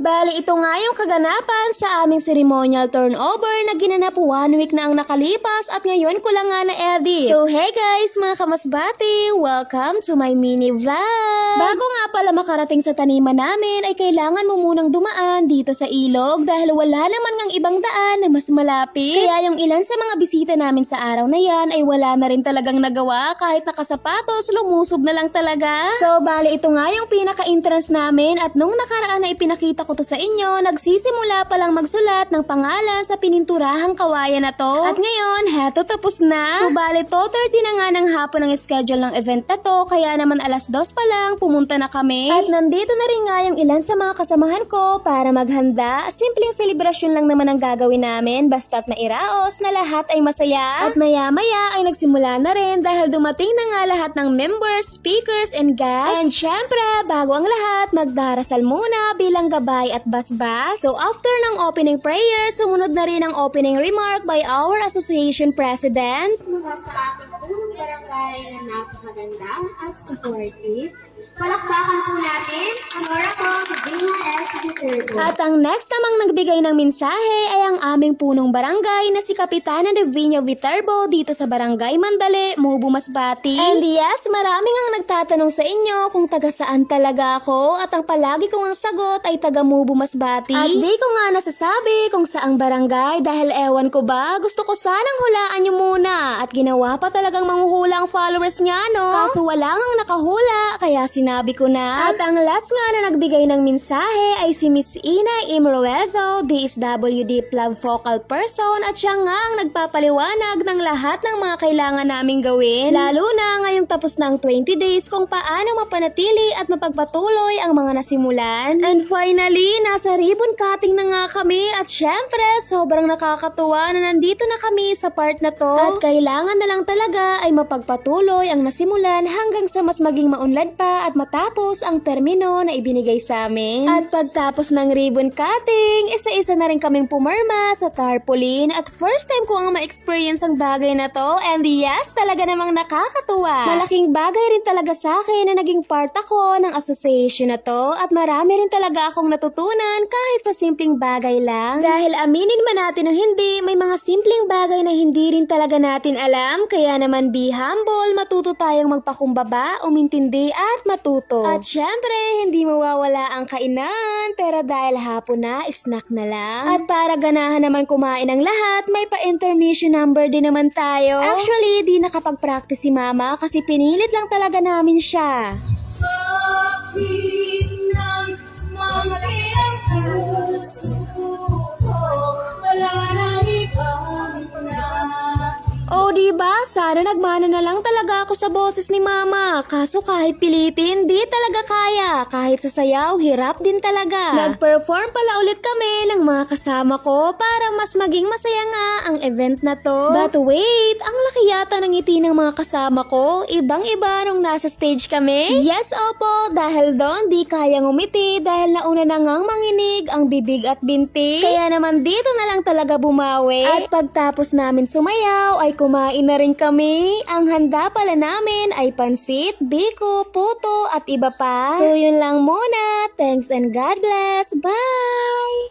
Bali, ito nga yung kaganapan sa aming ceremonial turnover na ginanap 1 week na ang nakalipas at ngayon ko lang nga na-edit. So hey guys, mga kamasbati, welcome to my mini vlog. Bago nga pala makarating sa taniman namin ay kailangan mo munang dumaan dito sa ilog dahil wala naman ngang ibang daan na mas malapit. Kaya yung ilan sa mga bisita namin sa araw na yan ay wala na rin talagang nagawa kahit nakasapatos, lumusob na lang talaga. So bali, ito nga yung pinaka-entrance namin at nung nakaraan na ipinakita ko to sa inyo, nagsisimula palang magsulat ng pangalan sa pininturahang kawayan na to. At ngayon, heto tapos na. So bali, 2:30 na nga ng hapon ang schedule ng event na to, kaya naman 2:00 pa lang pumunta na kami. At nandito na rin nga yung ilan sa mga kasamahan ko para maghanda. Simpleng selebrasyon lang naman ang gagawin namin basta't mairaos na lahat ay masaya. At maya-maya ay nagsimula na rin dahil dumating na nga lahat ng members, speakers, and guests. And syempre, bago ang lahat, magdarasal muna bilang gabay at basbas. So after ng opening prayer, sumunod na rin ang opening remark by our association president. Mula sa ating punong barangay na napakaganda at supportive. Palakpakan po natin ang Oracle Divina S. Viterbo. At ang next namang nagbigay ng mensahe ay ang aming punong barangay na si Kapitana Divina Viterbo dito sa Barangay Mandali, Mubu Masbate. And yes, maraming ang nagtatanong sa inyo kung taga saan talaga ako at ang palagi kong ang sagot ay taga Mubu Masbate. At di ko nga nasasabi kung saang barangay dahil ewan ko ba, gusto ko sanang hulaan nyo muna at ginawa pa talagang manghuhula ang followers niya, no? Kaso wala ngang nakahula kaya sinabi ko na. At ang last nga na nagbigay ng mensahe ay si Miss Ina Imroezo, DSWD Club Focal Person at siya nga ang nagpapaliwanag ng lahat ng mga kailangan naming gawin. Lalo na ngayong tapos na ang 20 days kung paano mapanatili at mapagpatuloy ang mga nasimulan. And finally, nasa ribbon cutting na nga kami at syempre, sobrang nakakatuwa na nandito na kami sa part na to. At kailangan na lang talaga ay mapagpatuloy ang nasimulan hanggang sa mas maging maunlad pa at matapos ang termino na ibinigay sa amin. At pagtapos ng ribbon cutting, isa-isa na rin kaming pumirma sa tarpaulin at first time ko ang ma-experience ang bagay na to and yes, talaga namang nakakatuwa. Malaking bagay rin talaga sa akin na naging part ako ng association na to at marami rin talaga akong natutunan kahit sa simpleng bagay lang. Dahil aminin man natin o hindi, may mga simpleng bagay na hindi rin talaga natin alam, kaya naman be humble, matuto tayong magpakumbaba, umintindi at matuto. At syempre, hindi mawawala ang kainan, pero dahil hapon na, snack na lang. At para ganahan naman kumain ang lahat, may pa-intermission number din naman tayo. Actually, di nakapag-practice si mama kasi pinilit lang talaga namin siya. Oh, diba? Sana nagmana na lang talaga ako sa boses ni mama. Kaso kahit pilitin, di talaga kaya. Kahit sa sayaw, hirap din talaga. Nag-perform pala ulit kami ng mga kasama ko para mas maging masaya nga ang event na to. But wait, ang laki yata ng ngiti ng mga kasama ko. Ibang-iba nung nasa stage kami. Yes, opo, dahil doon di kayang umiti dahil nauna na ngang manginig ang bibig at binti. Kaya naman dito na lang talaga bumawi. At pagtapos namin sumayaw ay kumain na rin kami. Ang handa pala namin ay pansit, biko, puto at iba pa. So yun lang muna. Thanks and God bless. Bye!